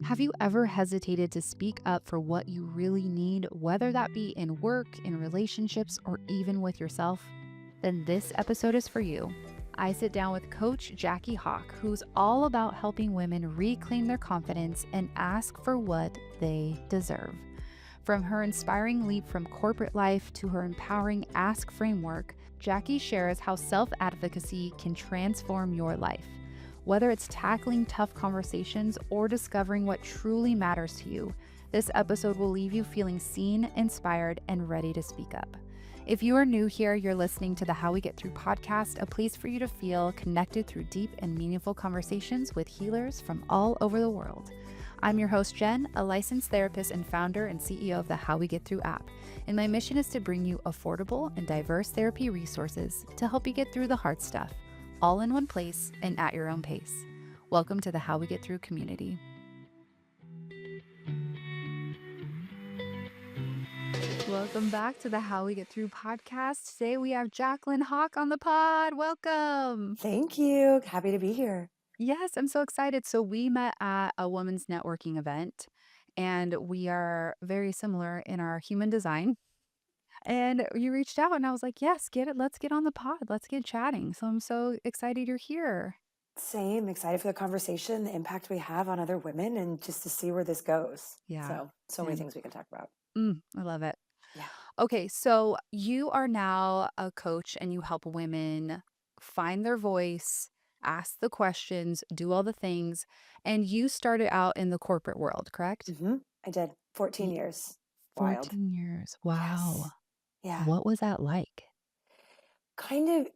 Have you ever hesitated to speak up for what you really need, whether that be in work, in relationships, or even with yourself? Then this episode is for you. I sit down with Coach Jackie Hawk, who's all about helping women reclaim their confidence and ask for what they deserve. From her inspiring leap from corporate life to her empowering Ask framework, Jackie shares how self advocacy can transform your life. Whether it's tackling tough conversations or discovering what truly matters to you, this episode will leave you feeling seen, inspired, and ready to speak up. If you are new here, you're listening to the How We Get Through podcast, a place for you to feel connected through deep and meaningful conversations with healers from all over the world. I'm your host, Jen, a licensed therapist and founder and CEO of the How We Get Through app. And my mission is to bring you affordable and diverse therapy resources to help you get through the hard stuff, all in one place and at your own pace. Welcome to the How We Get Through community. Welcome back to the How We Get Through podcast. Today we have Jacqueline Hawk on the pod. Welcome. Thank you. Happy to be here. Yes, I'm so excited. So we met at a women's networking event and we are very similar in our human design. And you reached out and I was like, yes, get it. Let's get on the pod. Let's get chatting. So I'm so excited you're here. Same. Excited for the conversation, the impact we have on other women, and just to see where this goes. Yeah. So many things we can talk about. I love it. Yeah. Okay, so you are now a coach and you help women find their voice, ask the questions, do all the things. And you started out in the corporate world, correct? I did 14 Ye- years. Wild. 14 years. Yes. Wow. Yeah. What was that like? Kind of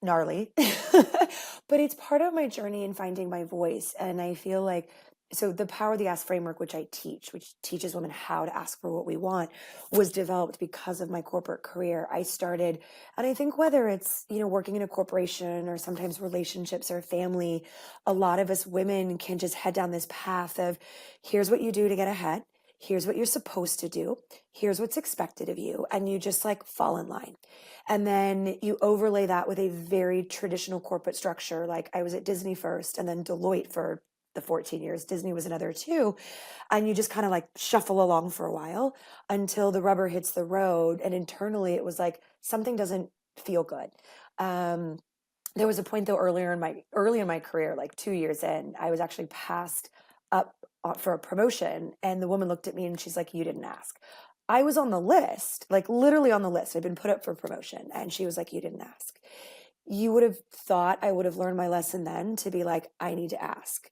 gnarly, but it's part of my journey in finding my voice. And I feel like, so the Power of the Ask framework, which I teach, which teaches women how to ask for what we want, was developed because of my corporate career. I started, and I think whether it's, working in a corporation or sometimes relationships or family, a lot of us women can just head down this path of here's what you do to get ahead. Here's what you're supposed to do. Here's what's expected of you. And you just like fall in line. And then you overlay that with a very traditional corporate structure. Like I was at Disney first and then Deloitte for the 14 years. Disney was another 2. And you just kind of like shuffle along for a while until the rubber hits the road. And internally it was like something doesn't feel good. There was a point though early in my career, like 2 years in, I was actually passed up for a promotion. And the woman looked at me and she's like, "You didn't ask." I was on the list, like literally on the list. I'd been put up for promotion. And she was like, "You didn't ask." You would have thought I would have learned my lesson then to be like, I need to ask.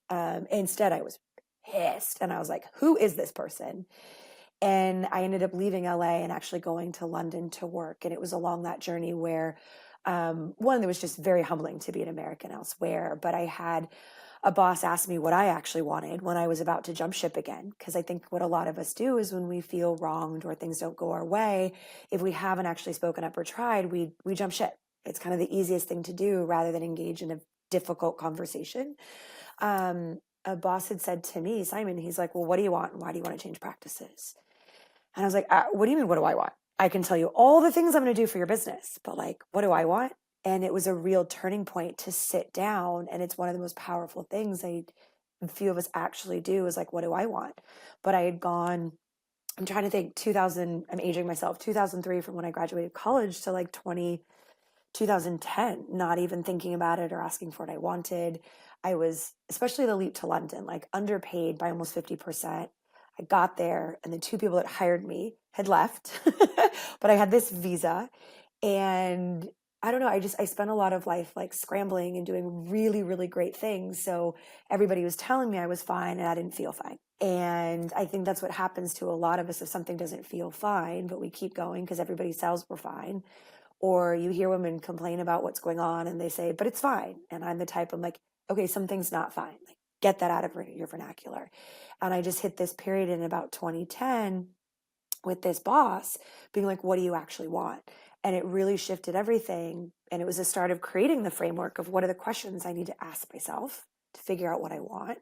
Instead, I was pissed. And I was like, who is this person? And I ended up leaving LA and actually going to London to work. And it was along that journey where, one, it was just very humbling to be an American elsewhere. But I had a boss ask me what I actually wanted when I was about to jump ship again. Because I think what a lot of us do is when we feel wronged or things don't go our way, if we haven't actually spoken up or tried, we jump ship. It's kind of the easiest thing to do rather than engage in a difficult conversation. A boss had said to me, Simon, he's like, "Well, what do you want? And why do you want to change practices?" And I was like, "What do you mean, what do I want? I can tell you all the things I'm going to do for your business, but like, what do I want?" And it was a real turning point to sit down. And it's one of the most powerful things I few of us actually do is like, what do I want? But I had gone, I'm trying to think, 2000, I'm aging myself, 2003 from when I graduated college to like 2010, not even thinking about it or asking for what I wanted. I was, especially the leap to London, like underpaid by almost 50%. I got there and the 2 people that hired me had left, but I had this visa. And I don't know, I spent a lot of life like scrambling and doing really, really great things. So everybody was telling me I was fine and I didn't feel fine. And I think that's what happens to a lot of us if something doesn't feel fine, but we keep going because everybody says we're fine. Or you hear women complain about what's going on and they say, but it's fine. And I'm the type, I'm like, okay, something's not fine. Like, get that out of your vernacular. And I just hit this period in about 2010 with this boss being like, what do you actually want? And it really shifted everything. And it was the start of creating the framework of what are the questions I need to ask myself to figure out what I want,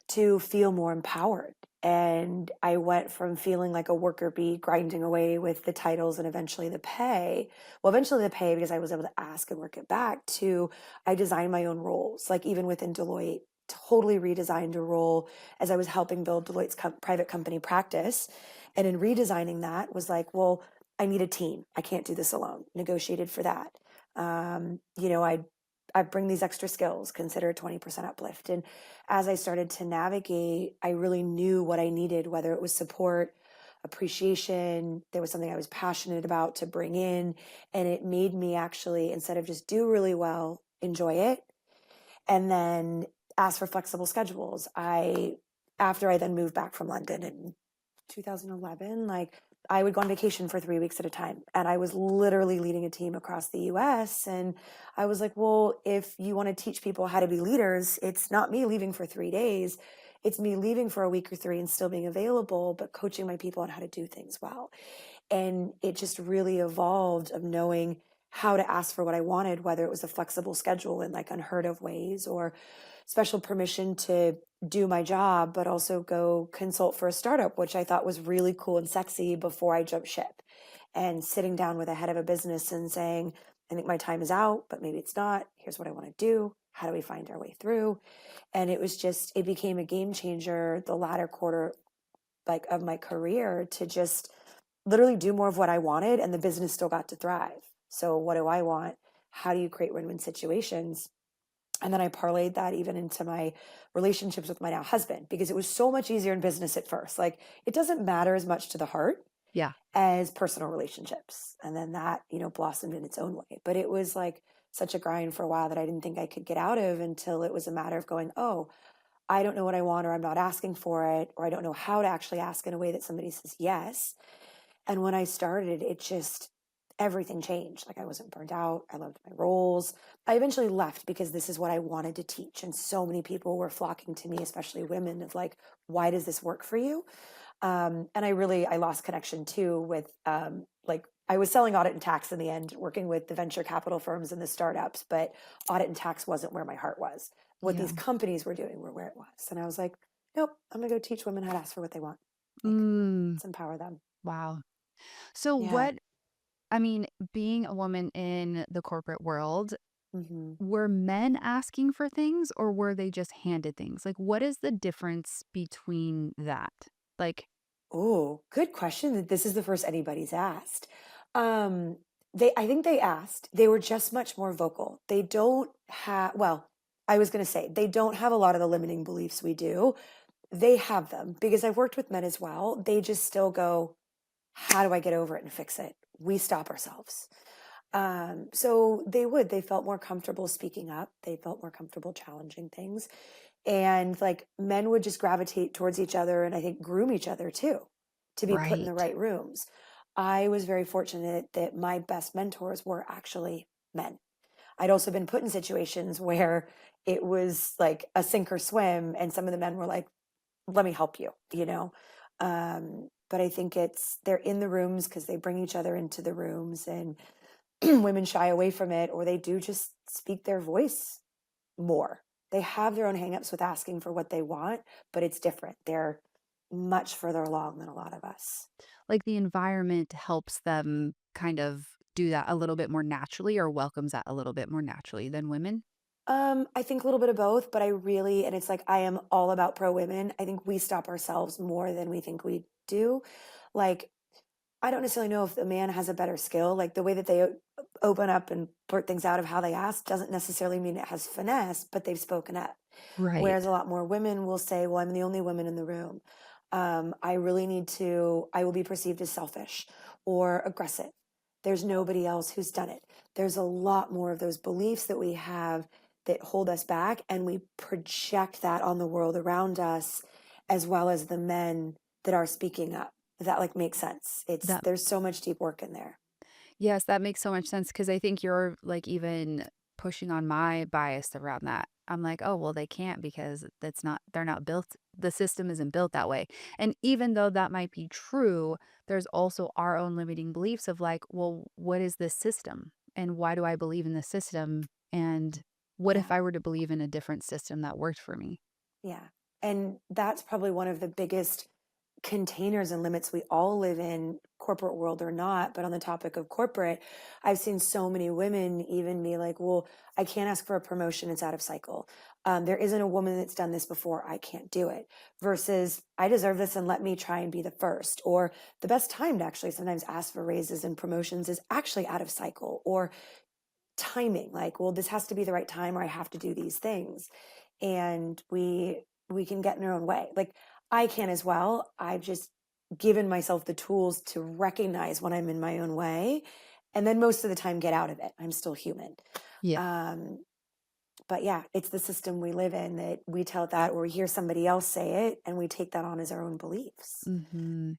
to feel more empowered. And I went from feeling like a worker bee grinding away with the titles and eventually the pay. Well, eventually the pay because I was able to ask and work it back to I designed my own roles. Like even within Deloitte, totally redesigned a role as I was helping build Deloitte's private company practice. And in redesigning that was like, well, I need a team. I can't do this alone. Negotiated for that. I bring these extra skills, consider a 20% uplift. And as I started to navigate, I really knew what I needed, whether it was support, appreciation, there was something I was passionate about to bring in. And it made me actually, instead of just do really well, enjoy it and then ask for flexible schedules. After I then moved back from London in 2011, like I would go on vacation for 3 weeks at a time. And I was literally leading a team across the US. And I was like, well, if you want to teach people how to be leaders, it's not me leaving for 3 days. It's me leaving for a week or three and still being available, but coaching my people on how to do things well. And it just really evolved of knowing how to ask for what I wanted, whether it was a flexible schedule in like unheard of ways or special permission to do my job, but also go consult for a startup, which I thought was really cool and sexy before I jumped ship. And sitting down with a head of a business and saying, I think my time is out, but maybe it's not. Here's what I want to do. How do we find our way through? And it became a game changer the latter quarter like of my career to just literally do more of what I wanted and the business still got to thrive. So what do I want? How do you create win-win situations? And then I parlayed that even into my relationships with my now husband because it was so much easier in business at first. Like it doesn't matter as much to the heart Yeah. as personal relationships. And then that, blossomed in its own way. But it was like such a grind for a while that I didn't think I could get out of until it was a matter of going, oh, I don't know what I want, or I'm not asking for it, or I don't know how to actually ask in a way that somebody says yes. And when I started, everything changed. Like I wasn't burned out. I loved my roles. I eventually left because this is what I wanted to teach. And so many people were flocking to me, especially women, of like, why does this work for you? And I lost connection too with, like, I was selling audit and tax in the end, working with the venture capital firms and the startups, but audit and tax wasn't where my heart was. What these Yeah. companies were doing were where it was. And I was like, nope, I'm going to go teach women how to ask for what they want. Like, Mm, let's empower them. wow. So Yeah. I mean, being a woman in the corporate world, Hmm. were men asking for things or were they just handed things? Like, what is the difference between that? Like, Oh, good question. This is the first anybody's asked. Um, I think they asked. They were just much more vocal. They don't have, well, I was going to say, they don't have a lot of the limiting beliefs we do. They have them because I've worked with men as well. They just still go, how do I get over it and fix it? We stop ourselves. They felt more comfortable speaking up. They felt more comfortable challenging things. And like men would just gravitate towards each other and I think groom each other too to be put in the right. right rooms. I was very fortunate that my best mentors were actually men. I'd also been put in situations where it was like a sink or swim, and some of the men were like, let me help you. But I think they're in the rooms because they bring each other into the rooms, and women shy away from it, or they do just speak their voice more. They have their own hangups with asking for what they want, but it's different. They're much further along than a lot of us. Like the environment helps them kind of do that a little bit more naturally or welcomes that a little bit more naturally than women? I think a little bit of both, but and it's like I am all about pro women. I think we stop ourselves more than we think we do. Like, I don't necessarily know if the man has a better skill. Like the way that they open up and blurt things out of how they ask doesn't necessarily mean it has finesse, but they've spoken up. Whereas Right. a lot more women will say, well, I'm the only woman in the room. I will be perceived as selfish or aggressive. There's nobody else who's done it. There's a lot more of those beliefs that we have that hold us back, and we project that on the world around us, as well as the men that are speaking up. Does that like make sense? That There's so much deep work in there. Yes, that makes so much sense because I think you're, like, even pushing on my bias around that. I'm like, "Oh, well, they can't because they're not built the system isn't built that way." And even though that might be true, there's also our own limiting beliefs of like, "Well, what is this system? And why do I believe in this system? And what if Yeah. I were to believe in a different system that worked for me?" Yeah. And that's probably one of the biggest containers and limits we all live in, corporate world or not. But on the topic of corporate, I've seen so many women even be like, well, I can't ask for a promotion, it's out of cycle. There isn't a woman that's done this before, I can't do it. Versus, I deserve this and let me try and be the first. Or the best time to actually sometimes ask for raises and promotions is actually out of cycle. Or timing, like, well, this has to be the right time, or I have to do these things. And we can get in our own way. Like, I can as well. I've just given myself the tools to recognize when I'm in my own way, and then most of the time get out of it. I'm still human. Yeah. um but yeah, it's the system we live in that we tell that, or we hear somebody else say it and we take that on as our own beliefs.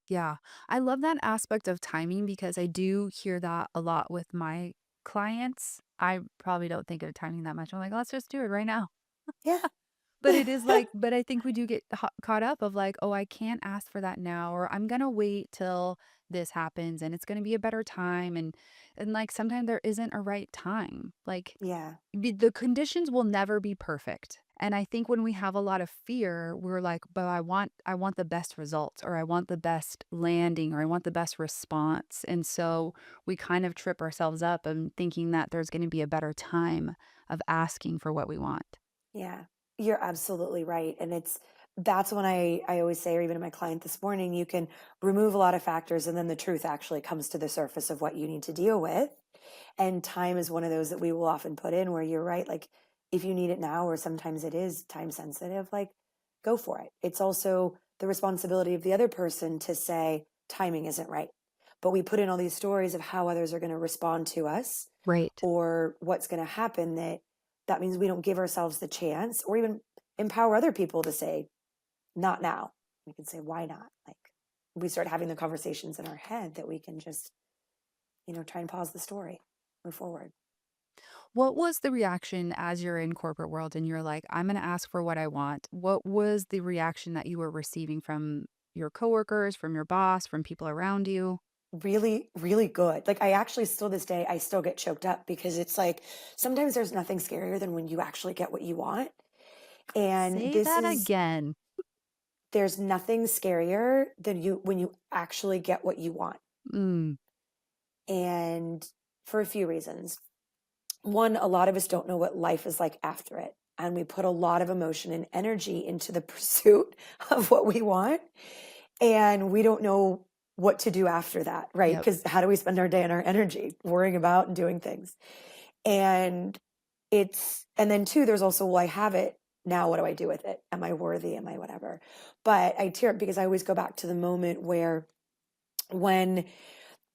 Yeah. I love that aspect of timing because I do hear that a lot with my clients. I probably don't think of timing that much. I'm like, let's just do it right now. Yeah. But it is like, but I think we do get caught up of like, oh, I can't ask for that now, or I'm gonna wait till this happens and it's gonna be a better time. And like sometimes there isn't a right time. Like Yeah. the conditions will never be perfect. And I think when we have a lot of fear, we're like, but I want the best results, or I want the best landing, or I want the best response. And so we kind of trip ourselves up and thinking that there's going to be a better time of asking for what we want. Yeah, you're absolutely right. And that's when I always say, or even to my client this morning, you can remove a lot of factors and then the truth actually comes to the surface of what you need to deal with. And time is one of those that we will often put in where you're right. Like, if you need it now, or sometimes it is time sensitive, like, go for it. It's also the responsibility of the other person to say timing isn't right. But we put in all these stories of how others are going to respond to us, Right. or what's going to happen, that means we don't give ourselves the chance, or even empower other people to say, not now. We can say, why not? Like, we start having the conversations in our head that we can just, try and pause the story, move forward. What was the reaction as you're in corporate world and you're like, I'm going to ask for what I want? What was the reaction that you were receiving from your coworkers, from your boss, from people around you? Really, really good. Like, I actually still, this day, I still get choked up because it's like, sometimes there's nothing scarier than when you actually get what you want. And Say that again. there's nothing scarier than when you actually get what you want. Mm, And for a few reasons. One, a lot of us don't know what life is like after it. And we put a lot of emotion and energy into the pursuit of what we want. And we don't know what to do after that, right? yep. Because how do we spend our day and our energy worrying about and doing things? And and then two, there's also, well, I have it. Now, what do I do with it? Am I worthy? Am I whatever? But I tear up because I always go back to the moment where, when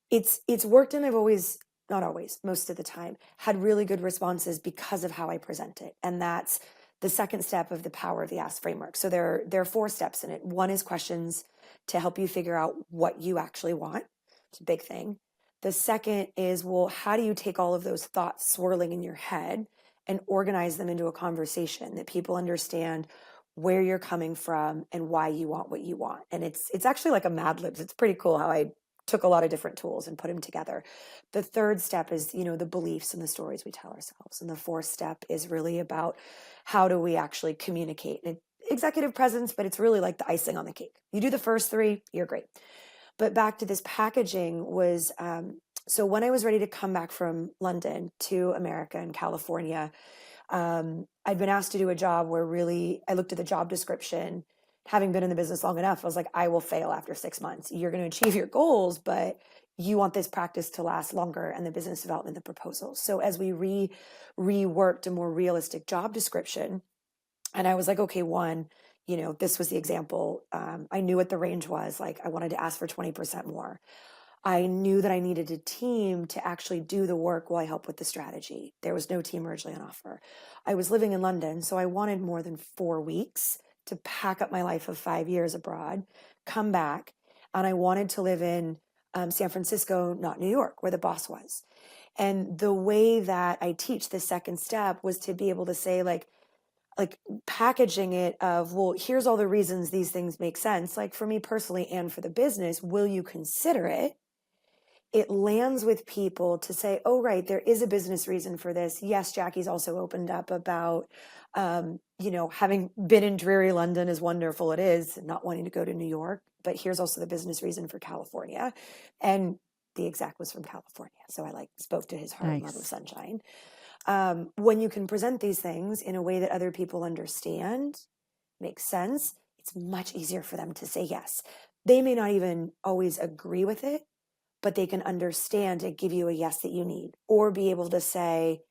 it's worked, and I've always, not always, most of the time, had really good responses because of how I present it. And that's the second step of the power of the ask framework. So there are four steps in it. One is questions to help you figure out what you actually want. It's a big thing. The second is, well, how do you take all of those thoughts swirling in your head and organize them into a conversation that people understand where you're coming from and why you want what you want. And it's actually like a Mad Libs. It's pretty cool how I took a lot of different tools and put them together. The third step is, the beliefs and the stories we tell ourselves. And the fourth step is really about how do we actually communicate. And executive presence, but it's really like the icing on the cake. You do the first three, you're great. But back to this packaging was, so when I was ready to come back from London to America and California, I'd been asked to do a job where, really, I looked at the job description. Having been in the business long enough, I was like, I will fail after 6 months. You're going to achieve your goals, but you want this practice to last longer, and the business development, the proposals. So as we reworked a more realistic job description, and I was like, okay, one, this was the example. I knew what the range was. Like, I wanted to ask for 20% more. I knew that I needed a team to actually do the work while I help with the strategy. There was no team originally on offer. I was living in London, so I wanted more than 4 weeks to pack up my life of 5 years abroad, come back, and I wanted to live in San Francisco, not New York, where the boss was. And the way that I teach the second step was to be able to say, like packaging it of, well, here's all the reasons these things make sense. Like, for me personally and for the business, will you consider it? It lands with people to say, oh, right, there is a business reason for this. Yes, Jackie's also opened up about having been in dreary London, as wonderful it is, not wanting to go to New York, but here's also the business reason for California. And the exec was from California. So I like spoke to his heart and love of Nice. sunshine. When you can present these things in a way that other people understand, makes sense, it's much easier for them to say yes. They may not even always agree with it, but they can understand and give you a yes that you need, or be able to say,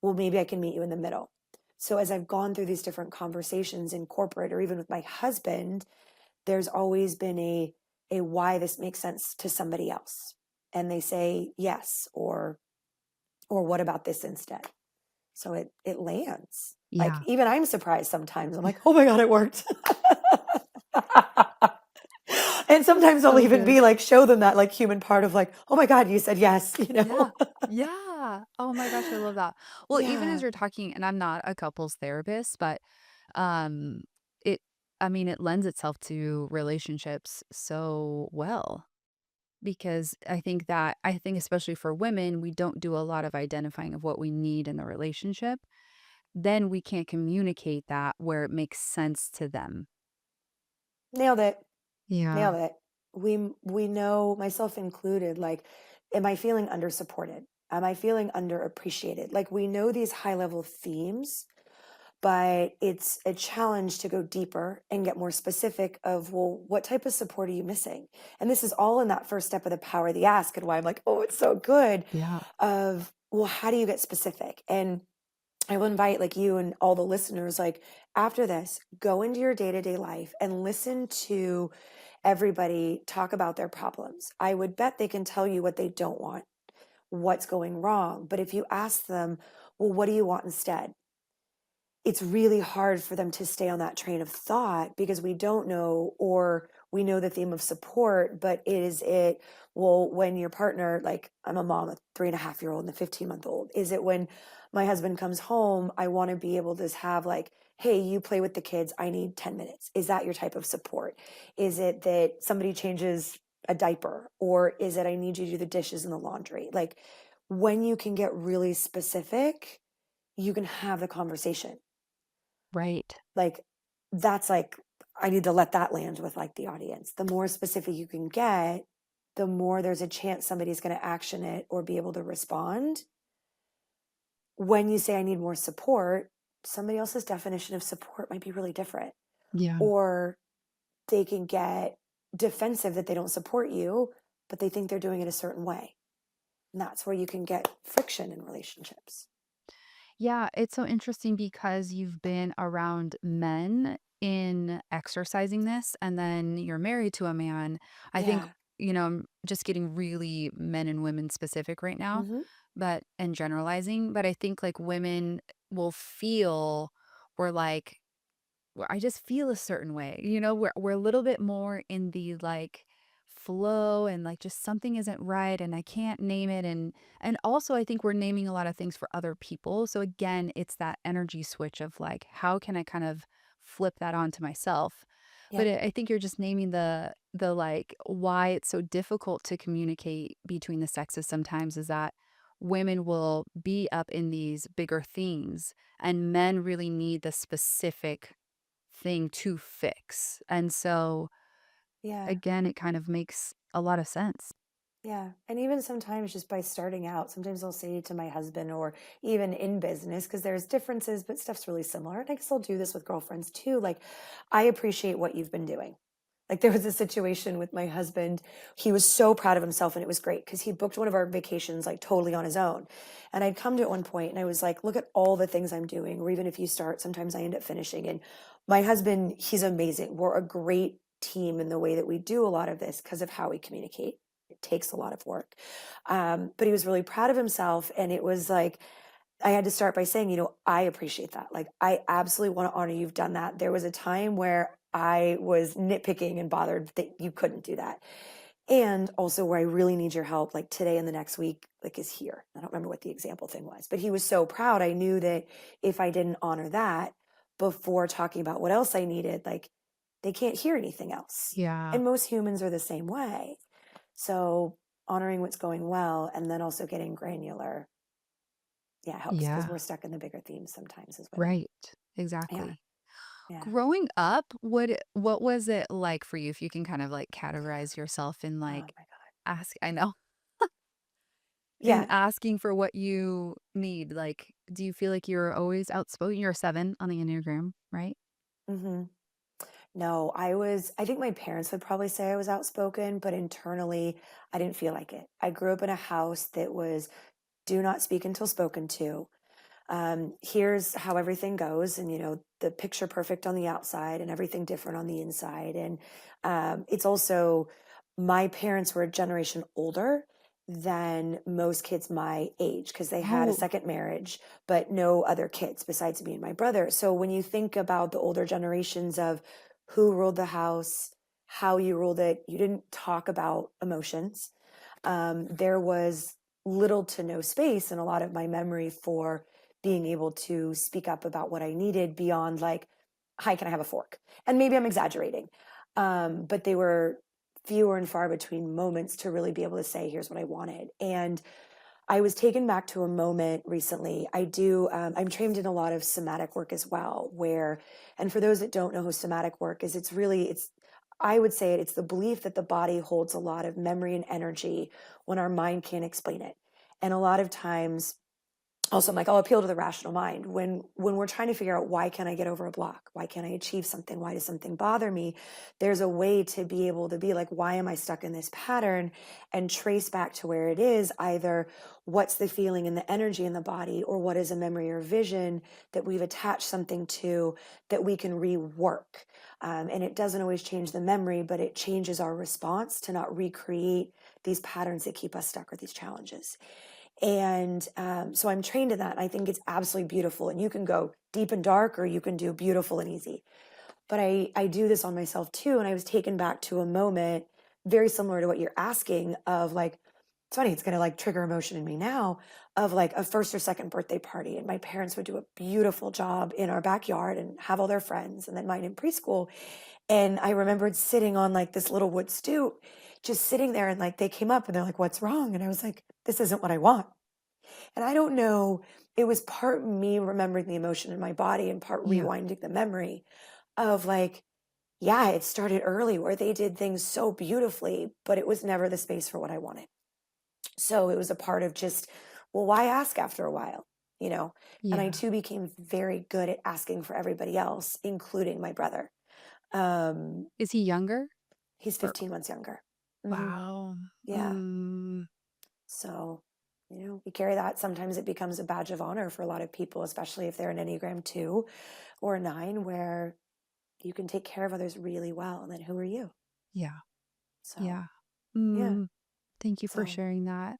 well, maybe I can meet you in the middle. So as I've gone through these different conversations in corporate or even with my husband, there's always been a why this makes sense to somebody else. And they say yes, or what about this instead? So it lands. Like Yeah. even I'm surprised sometimes. I'm like, oh my God, it worked. And sometimes I'll So even good. be like, show them that like human part of like, oh my God, you said yes, Yeah. Yeah. Oh my gosh, I love that. Well, even as Yeah. you're talking, and I'm not a couples therapist, but um it I mean, it lends itself to relationships so well because I think especially for women, we don't do a lot of identifying of what we need in the relationship. Then we can't communicate that where it makes sense to them. Nailed it. Yeah. Nailed it. We know, myself included, like, am I feeling under supported? Am I feeling underappreciated? Like we know these high level themes, but it's a challenge to go deeper and get more specific of, well, what type of support are you missing? And this is all in that first step of the power of the ask, and why I'm like, oh, it's so good Yeah. of, well, how do you get specific? And I will invite like you and all the listeners, like after this, go into your day-to-day life and listen to everybody talk about their problems. I would bet they can tell you what they don't want, what's going wrong. But if you ask them, well, what do you want instead? It's really hard for them to stay on that train of thought because we don't know, or we know the theme of support, but is it, well, when your partner, like I'm a mom, a 3.5-year-old and a 15-month-old, is it when my husband comes home, I want to be able to have like, hey, you play with the kids, I need 10 minutes. Is that your type of support? Is it that somebody changes a diaper, or is it I need you to do the dishes and the laundry? Like when you can get really specific, you can have the conversation. Right. Like that's like, I need to let that land with like the audience. The more specific you can get, the more there's a chance somebody's going to action it or be able to respond. When you say I need more support, somebody else's definition of support might be really different, Yeah. or they can get defensive that they don't support you, but they think they're doing it a certain way, and that's where you can get friction in relationships. Yeah, it's so interesting because you've been around men in exercising this, and then you're married to a man. I think, Yeah. I'm just getting really men and women specific right now, Hmm. but and generalizing, but I think like women will feel we're like where I just feel a certain way. We're a little bit more in the like flow and like just something isn't right and I can't name it and also I think we're naming a lot of things for other people. So again, it's that energy switch of like how can I kind of flip that onto myself? But Yep. I think you're just naming the like why it's so difficult to communicate between the sexes sometimes is that women will be up in these bigger themes and men really need the specific thing to fix. And so, Yeah. again, it kind of makes a lot of sense. Yeah. And even sometimes just by starting out, sometimes I'll say to my husband or even in business, because there's differences, but stuff's really similar. And I guess I'll do this with girlfriends too. Like, I appreciate what you've been doing. Like, there was a situation with my husband. He was so proud of himself, and it was great because he booked one of our vacations like totally on his own. And I'd come to it one point and I was like, look at all the things I'm doing. Or even if you start, sometimes I end up finishing. And my husband, he's amazing. We're a great team in the way that we do a lot of this because of how we communicate. It takes a lot of work. But he was really proud of himself. And it was like, I had to start by saying, I appreciate that. Like, I absolutely want to honor you've done that. There was a time where I was nitpicking and bothered that you couldn't do that. And also where I really need your help, like today and the next week, like is here. I don't remember what the example thing was, but he was so proud. I knew that if I didn't honor that before talking about what else I needed, like they can't hear anything else. Yeah. And most humans are the same way. So honoring what's going well and then also getting granular, yeah, helps because Yeah. we're stuck in the bigger themes sometimes as women. Right. Yeah. Exactly. Yeah. Growing up, what was it like for you if you can kind of like categorize yourself in Oh like my God. I know, in Yeah. asking for what you need? Like, do you feel like you're always outspoken? You're a 7 on the Enneagram, right? hmm No, I think my parents would probably say I was outspoken, but internally, I didn't feel like it. I grew up in a house that was do not speak until spoken to. Here's how everything goes, and the picture perfect on the outside and everything different on the inside. And it's also, my parents were a generation older than most kids my age because they had a Oh, second marriage, but no other kids besides me and my brother. So when you think about the older generations of who ruled the house, how you ruled it, you didn't talk about emotions. There was little to no space in a lot of my memory for being able to speak up about what I needed beyond like, hi, can I have a fork? And maybe I'm exaggerating. But they were fewer and far between moments to really be able to say, here's what I wanted. And I was taken back to a moment recently. I'm trained in a lot of somatic work as well, and for those that don't know who somatic work is, I would say it's the belief that the body holds a lot of memory and energy when our mind can't explain it. And a lot of times, also, I'm like, I'll appeal to the rational mind when we're trying to figure out, why can't I get over a block, why can't I achieve something, why does something bother me, there's a way to be able to be like, why am I stuck in this pattern, and trace back to where it is, either what's the feeling and the energy in the body, or what is a memory or vision that we've attached something to that we can rework. And it doesn't always change the memory, but it changes our response to not recreate these patterns that keep us stuck, or these challenges. And so I'm trained in that. And I think it's absolutely beautiful. And you can go deep and dark, or you can do beautiful and easy. But I do this on myself too. And I was taken back to a moment very similar to what you're asking, of like, it's funny, it's going to like trigger emotion in me now, of like a first or second birthday party. And my parents would do a beautiful job in our backyard and have all their friends, and then mine in preschool. And I remembered sitting on like this little wood stoop, just sitting there, and like they came up and they're like, what's wrong? And I was like, this isn't what I want. And I don't know, it was part me remembering the emotion in my body and part yeah. rewinding the memory of like, yeah, it started early where they did things so beautifully, but it was never the space for what I wanted. So it was a part of just, well, why ask after a while, you know? And I Yeah. too became very good at asking for everybody else, including my brother. Um, Is he younger? he's Or 15 months younger. hmm wow. Yeah. Mm, So, we carry that. Sometimes it becomes a badge of honor for a lot of people, especially if they're an Enneagram 2 or a 9, where you can take care of others really well. And then who are you? yeah. So, Yeah. yeah. Mm, thank you for So, sharing that.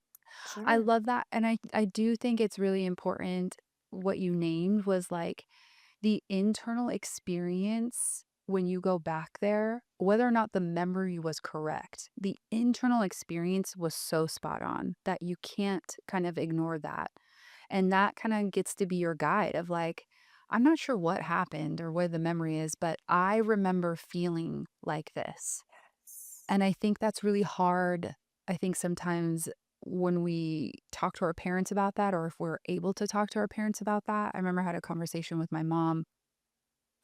I sure. love that, and I do think it's really important what you named was, like, the internal experience when you go back there, whether or not the memory was correct, the internal experience was so spot on that you can't kind of ignore that, and that kinda gets to be your guide of, like, I'm not sure what happened or where the memory is, but I remember feeling like this. Yes. And I think that's really hard. I think sometimes when we talk to our parents about that, or if we're able to talk to our parents about that, I remember I had a conversation with my mom,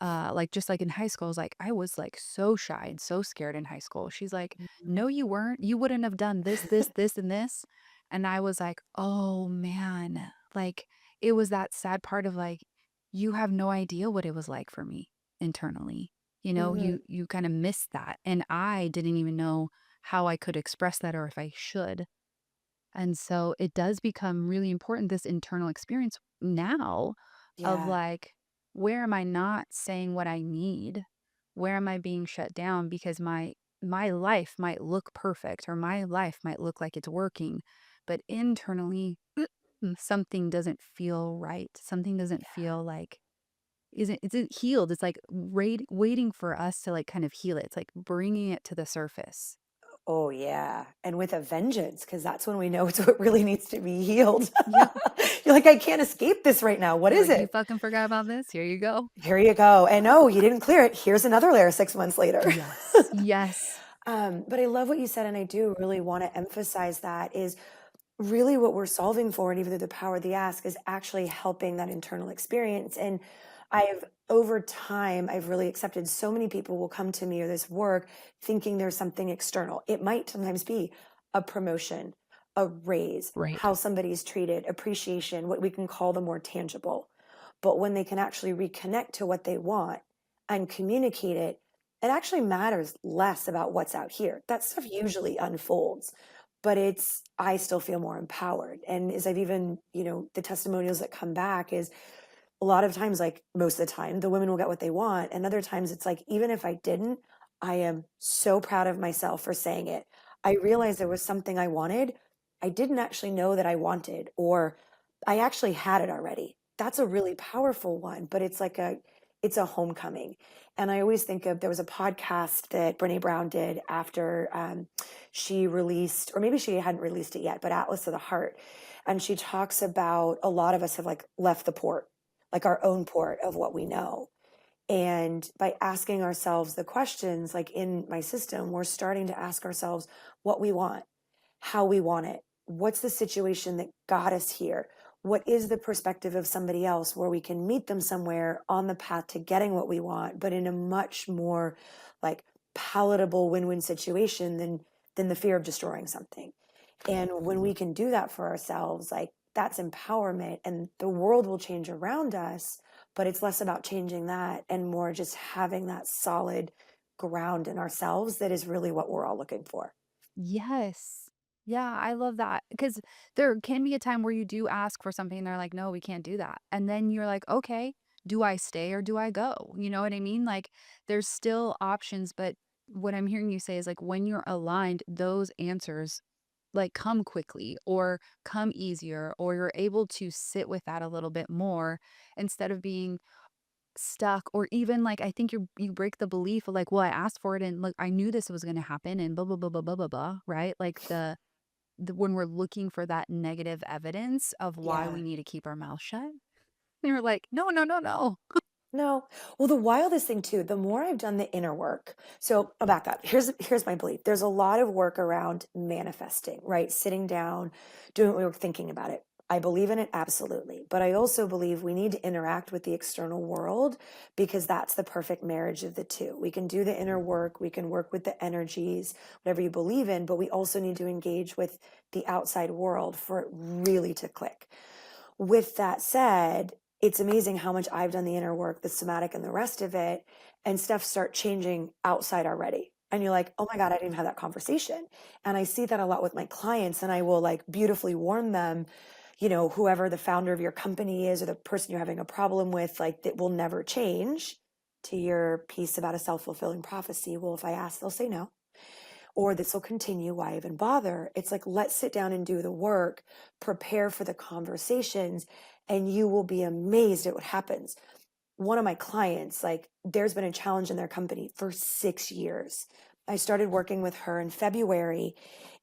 like just like in high school, I was like so shy and so scared in high school. She's like, Mhm. no, you weren't. You wouldn't have done this, this, this, and this. And I was like, oh man, like it was that sad part of like, you have no idea what it was like for me internally. Mhm. You kind of missed that. And I didn't even know how I could express that or if I should. And so it does become really important, this internal experience now of Yeah. like, where am I not saying what I need? Where am I being shut down? Because my life might look perfect or my life might look like it's working, but internally something doesn't feel right. Something doesn't Yeah. feel like isn't healed. It's like waiting for us to like kind of heal it. It's like bringing it to the surface. Oh, yeah. And with a vengeance, because that's when we know it's what really needs to be healed. Yep. You're like, I can't escape this right now. What You're is like, you it? fucking forgot about this. Here you go. Here you go. And oh, you didn't clear it. Here's another layer 6 months later. Yes. Yes. But I love what you said, and I do really want to emphasize that is really what we're solving for, and even through the power of the ask, is actually helping that internal experience. And I've over time, I've really accepted so many people will come to me or this work thinking there's something external. It might sometimes be a promotion, a raise, Right. how somebody's treated, appreciation, what we can call the more tangible. But when they can actually reconnect to what they want and communicate it, it actually matters less about what's out here. That stuff usually unfolds, but I still feel more empowered. And as I've even, the testimonials that come back is a lot of times, like most of the time, the women will get what they want. And other times it's like, even if I didn't, I am so proud of myself for saying it. I realized there was something I wanted. I didn't actually know that I wanted, or I actually had it already. That's a really powerful one, but it's a homecoming. And I always think of, there was a podcast that Brene Brown did after she released, or maybe she hadn't released it yet, but Atlas of the Heart. And she talks about a lot of us have like left the port, like our own port of what we know. And by asking ourselves the questions, like in my system, we're starting to ask ourselves what we want, how we want it. What's the situation that got us here? What is the perspective of somebody else where we can meet them somewhere on the path to getting what we want, but in a much more like palatable win-win situation than the fear of destroying something. And when we can do that for ourselves, like that's empowerment, and the world will change around us, but it's less about changing that and more just having that solid ground in ourselves that is really what we're all looking for. Yes. Yeah, I love that because there can be a time where you do ask for something and they're like, "No, we can't do that." And then you're like, "Okay, do I stay or do I go?" You know what I mean? Like there's still options, but what I'm hearing you say is like when you're aligned, those answers like come quickly or come easier or you're able to sit with that a little bit more instead of being stuck or even like I think you break the belief of like, well, I asked for it and look, I knew this was going to happen and blah blah blah blah blah blah blah, right? Like the when we're looking for that negative evidence of why Yeah. we need to keep our mouth shut, you're like, no, no, no, no. No. Well, the wildest thing too, the more I've done the inner work. So I'll back up. Here's my belief. There's a lot of work around manifesting, right? Sitting down, doing what we were thinking about it. I believe in it absolutely. But I also believe we need to interact with the external world because that's the perfect marriage of the two. We can do the inner work, we can work with the energies, whatever you believe in, but we also need to engage with the outside world for it really to click. With that said, it's amazing how much I've done the inner work, the somatic and the rest of it, and stuff start changing outside already. And you're like, oh my God, I didn't even have that conversation. And I see that a lot with my clients, and I will like beautifully warn them, whoever the founder of your company is or the person you're having a problem with, like that will never change. To your piece about a self-fulfilling prophecy, well, if I ask, they'll say no, or this will continue. Why even bother? It's like, let's sit down and do the work, prepare for the conversations, and you will be amazed at what happens. One of my clients, like, there's been a challenge in their company for 6 years. I started working with her in February.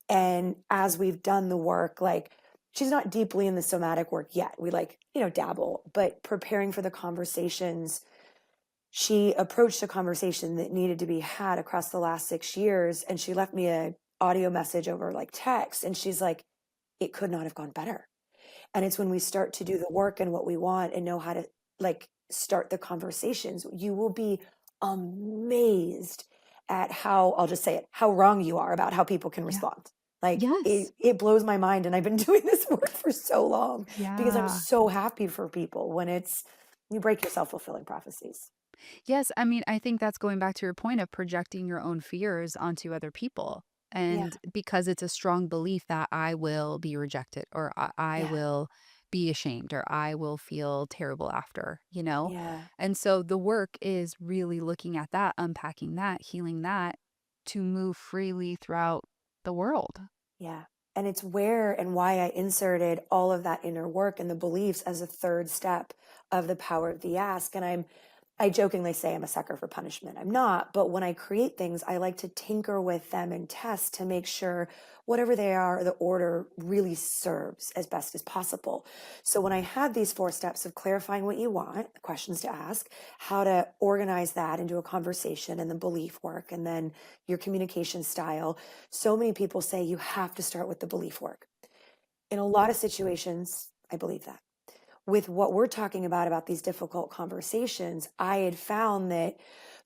And as we've done the work, like, she's not deeply in the somatic work yet. We like, dabble, but preparing for the conversations, she approached a conversation that needed to be had across the last 6 years, and she left me a audio message over like text, and she's like, it could not have gone better. And it's when we start to do the work and what we want and know how to like start the conversations, you will be amazed at how, I'll just say it, how wrong you are about how people can Yeah. respond. Like Yes. it blows my mind, and I've been doing this work for so long because I'm Yeah. so happy for people when it's you break your self-fulfilling prophecies. Yes, I mean, I think that's going back to your point of projecting your own fears onto other people. Yeah. And because it's a strong belief that I will be rejected or I Yeah. will be ashamed or I will feel terrible after, you know? Yeah. And so the work is really looking at that, unpacking that, healing that to move freely throughout the world. Yeah. And it's where and why I inserted all of that inner work and the beliefs as a third step of the power of the ask. I jokingly say I'm a sucker for punishment. I'm not, but when I create things, I like to tinker with them and test to make sure whatever they are, the order really serves as best as possible. So when I had these 4 steps of clarifying what you want, the questions to ask, how to organize that into a conversation, and the belief work, and then your communication style, so many people say you have to start with the belief work. In a lot of situations, I believe that. with what we're talking about these difficult conversations, I had found that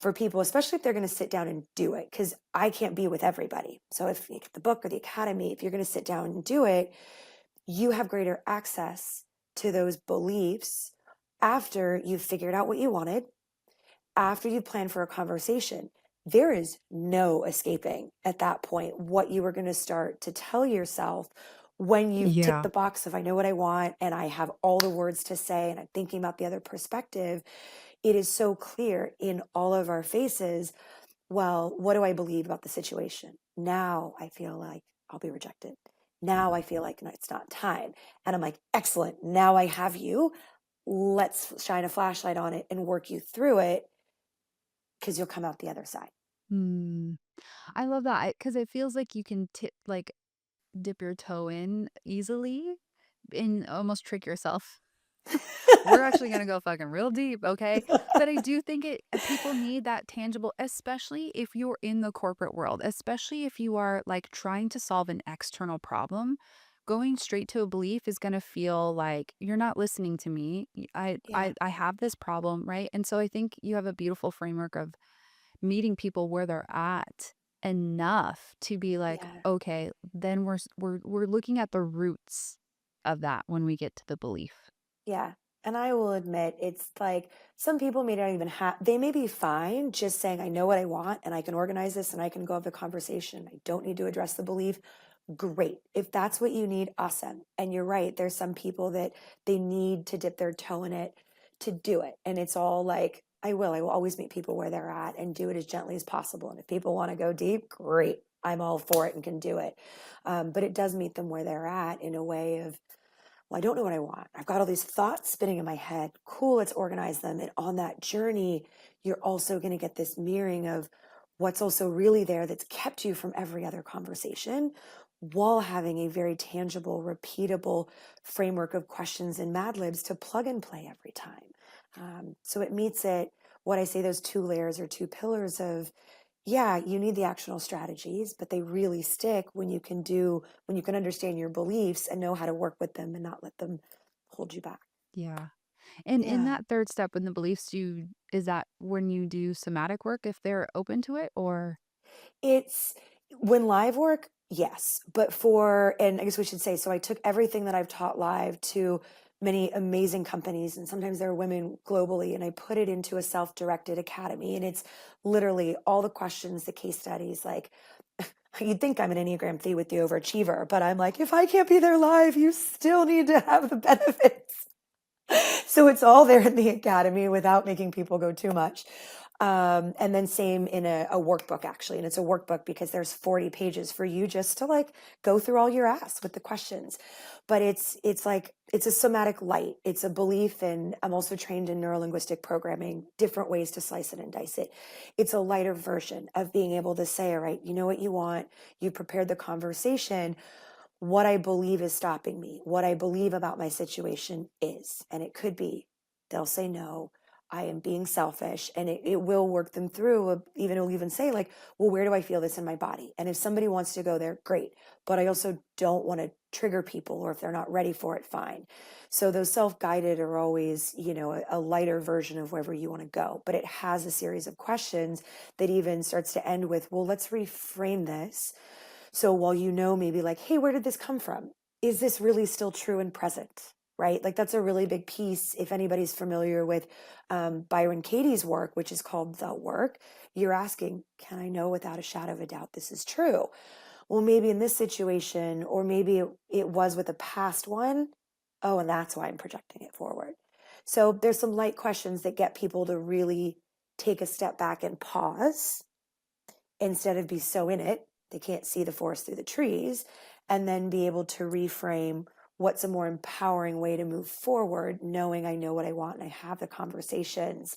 for people, especially if they're going to sit down and do it, because I can't be with everybody. So if the book or the academy, if you're going to sit down and do it, you have greater access to those beliefs after you've figured out what you wanted, after you plan for a conversation. There is no escaping at that point what you were going to start to tell yourself when you've ticked Yeah. the box of I know what I want and I have all the words to say and I'm thinking about the other perspective. It is so clear in all of our faces. Well, what do I believe about the situation? Now I feel like I'll be rejected. Now I feel like it's not time. And I'm like, excellent. Now I have you. Let's shine a flashlight on it and work you through it because you'll come out the other side. Hmm. I love that because it feels like you can dip your toe in easily and almost trick yourself. We're actually gonna go fucking real deep, okay? But I do think people need that tangible, especially if you're in the corporate world, especially if you are, like, trying to solve an external problem. Going straight to a belief is gonna feel like, "You're not listening to me. Yeah, I have this problem," right? And so I think you have a beautiful framework of meeting people where they're at enough to be like, yeah, "Okay, then we're looking at the roots of that when we get to the belief." yeah. And I will admit, it's like some people may not even have, they may be fine just saying, I know what I want and I can organize this and I can go have the conversation. I don't need to address the belief. Great. If that's what you need, awesome. And you're right. There's some people that they need to dip their toe in it to do it. And it's all like, I will always meet people where they're at and do it as gently as possible. And if people want to go deep, great. I'm all for it and can do it. But it does meet them where they're at in a way of, well, I don't know what I want. I've got all these thoughts spinning in my head. Cool, let's organize them. And on that journey, you're also going to get this mirroring of what's also really there that's kept you from every other conversation while having a very tangible, repeatable framework of questions and Mad Libs to plug and play every time. So it meets it, what I say, those two layers or two pillars of yeah, you need the actionable strategies, but they really stick when you can understand your beliefs and know how to work with them and not let them hold you back. Yeah. And in Yeah. that third step in the beliefs, is that when you do somatic work if they're open to it or It's when live work, yes. But and I guess we should say, so I took everything that I've taught live to many amazing companies, and sometimes there are women globally, and I put it into a self-directed academy. And it's literally all the questions, the case studies, like you'd think I'm an Enneagram 3 with the overachiever, but I'm like, if I can't be there live, you still need to have the benefits. So it's all there in the academy without making people go too much. And then same in a workbook actually. And it's a workbook because there's 40 pages for you just to like go through all your ass with the questions. But it's like it's a somatic light. It's a belief and I'm also trained in neurolinguistic programming, different ways to slice it and dice it. It's a lighter version of being able to say, all right, you know what you want, you prepared the conversation, what I believe is stopping me, what I believe about my situation is. And it could be they'll say no, I am being selfish, and it will work them through. Even it'll even say, like, well, where do I feel this in my body? And if somebody wants to go there, great. But I also don't want to trigger people, or if they're not ready for it, fine. So those self-guided are always, a lighter version of wherever you want to go. But it has a series of questions that even starts to end with, well, let's reframe this so while maybe like, hey, where did this come from? Is this really still true and present? Right? Like that's a really big piece. If anybody's familiar with Byron Katie's work, which is called The Work, you're asking, can I know without a shadow of a doubt this is true? Well, maybe in this situation, or maybe it was with a past one. Oh, and that's why I'm projecting it forward. So there's some light questions that get people to really take a step back and pause instead of be so in it they can't see the forest through the trees, and then be able to reframe what's a more empowering way to move forward, knowing I know what I want and I have the conversations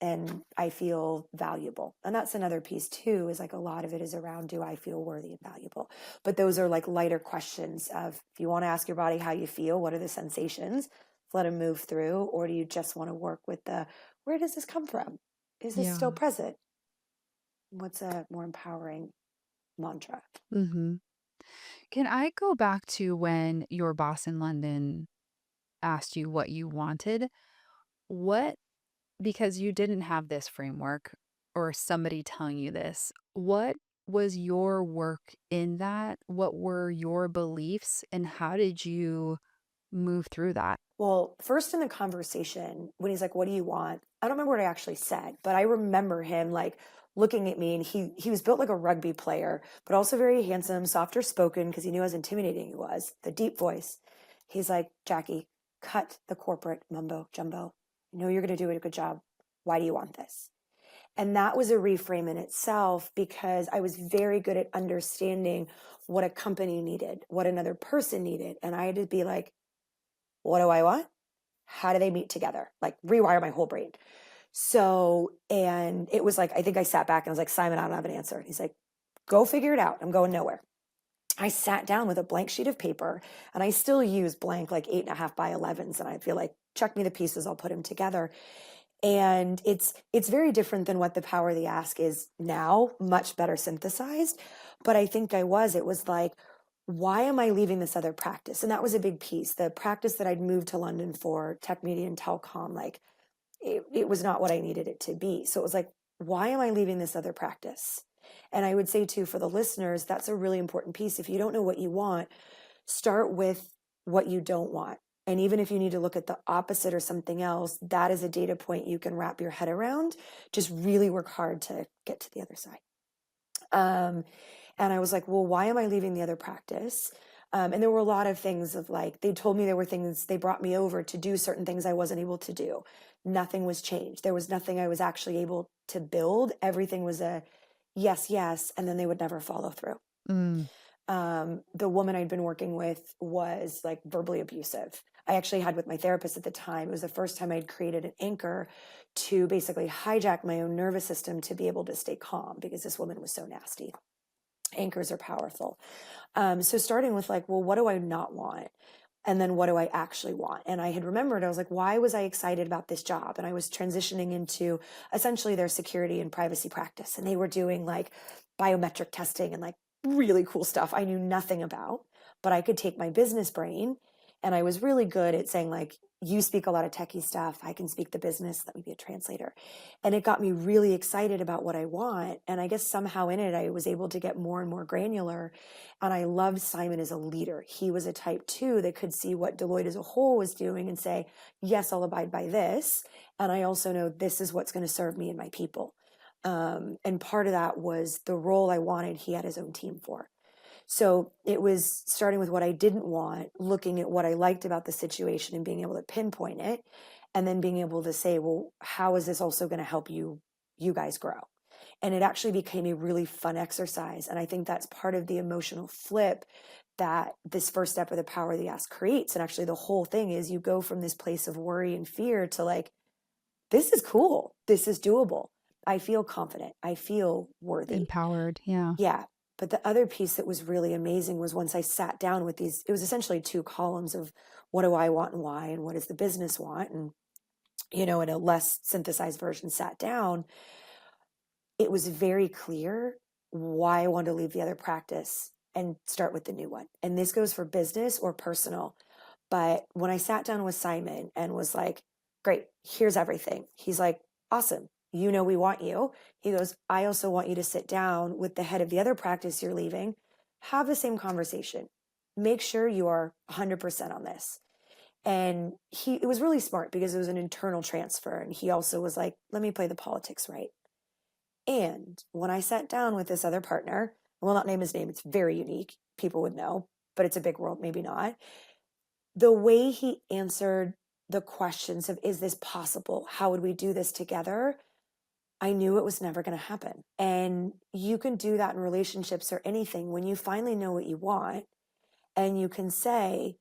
and I feel valuable. And that's another piece too, is like a lot of it is around, do I feel worthy and valuable? But those are like lighter questions of, if you want to ask your body how you feel, what are the sensations, let them move through, or do you just want to work with where does this come from? Is this still yeah. present? What's a more empowering mantra? Mhm. Can I go back to when your boss in London asked you what you wanted, what because you didn't have this framework or somebody telling you this, what was your work in that? What were your beliefs, and how did you move through that? Well, first in the conversation, when he's like, "What do you want?" I don't remember what I actually said, but I remember him like looking at me, and he was built like a rugby player, but also very handsome, softer spoken because he knew how intimidating he was, the deep voice. He's like, "Jackie, cut the corporate mumbo jumbo. I know you're going to do a good job. Why do you want this?" And that was a reframe in itself because I was very good at understanding what a company needed, what another person needed. And I had to be like, what do I want? How do they meet together? Like rewire my whole brain. So, and it was like, I think I sat back and I was like, Simon, I don't have an answer. And he's like, go figure it out. I'm going nowhere. I sat down with a blank sheet of paper and I still use blank like 8.5 by 11s. And I feel like, check me the pieces, I'll put them together. And it's very different than what the power of the ask is now, much better synthesized. But I think it was like, why am I leaving this other practice? And that was a big piece. The practice that I'd moved to London for, tech media and telecom, like it was not what I needed it to be. So it was like, why am I leaving this other practice? And I would say too, for the listeners, that's a really important piece. If you don't know what you want, start with what you don't want. And even if you need to look at the opposite or something else, that is a data point you can wrap your head around. Just really work hard to get to the other side. Um, and I was like, well, why am I leaving the other practice? And there were a lot of things of like, they told me there were things, they brought me over to do certain things I wasn't able to do. Nothing was changed. There was nothing I was actually able to build. Everything was a yes, yes. And then they would never follow through. Mm. The woman I'd been working with was like verbally abusive. I actually had with my therapist at the time. It was the first time I'd created an anchor to basically hijack my own nervous system to be able to stay calm because this woman was so nasty. Anchors are powerful. So starting with like, well, what do I not want? And then what do I actually want? And I had remembered, I was like, why was I excited about this job? And I was transitioning into essentially their security and privacy practice. And they were doing like biometric testing and like really cool stuff I knew nothing about, but I could take my business brain and I was really good at saying like, you speak a lot of techie stuff. I can speak the business. Let me be a translator. And it got me really excited about what I want. And I guess somehow in it, I was able to get more and more granular. And I loved Simon as a leader. He was a type 2 that could see what Deloitte as a whole was doing and say, yes, I'll abide by this. And I also know this is what's going to serve me and my people. And part of that was the role I wanted, he had his own team for. So it was starting with what I didn't want, looking at what I liked about the situation and being able to pinpoint it, and then being able to say, well, how is this also going to help you guys grow? And it actually became a really fun exercise. And I think that's part of the emotional flip that this first step of the power of the ask creates. And actually the whole thing is you go from this place of worry and fear to like, this is cool. This is doable. I feel confident. I feel worthy. Empowered, yeah. Yeah. But the other piece that was really amazing was once I sat down with these, it was essentially two columns of what do I want and why, and what does the business want? And, in a less synthesized version, sat down, it was very clear why I wanted to leave the other practice and start with the new one. And this goes for business or personal. But when I sat down with Simon and was like, great, here's everything, he's like, awesome. We want you. He goes, I also want you to sit down with the head of the other practice you're leaving, have the same conversation. Make sure you are 100% on this. And it was really smart because it was an internal transfer. And he also was like, let me play the politics right. And when I sat down with this other partner, I will not name his name, it's very unique. People would know, but it's a big world, maybe not. The way he answered the questions of, is this possible? How would we do this together? I knew it was never going to happen. And you can do that in relationships or anything. When you finally know what you want and you can say,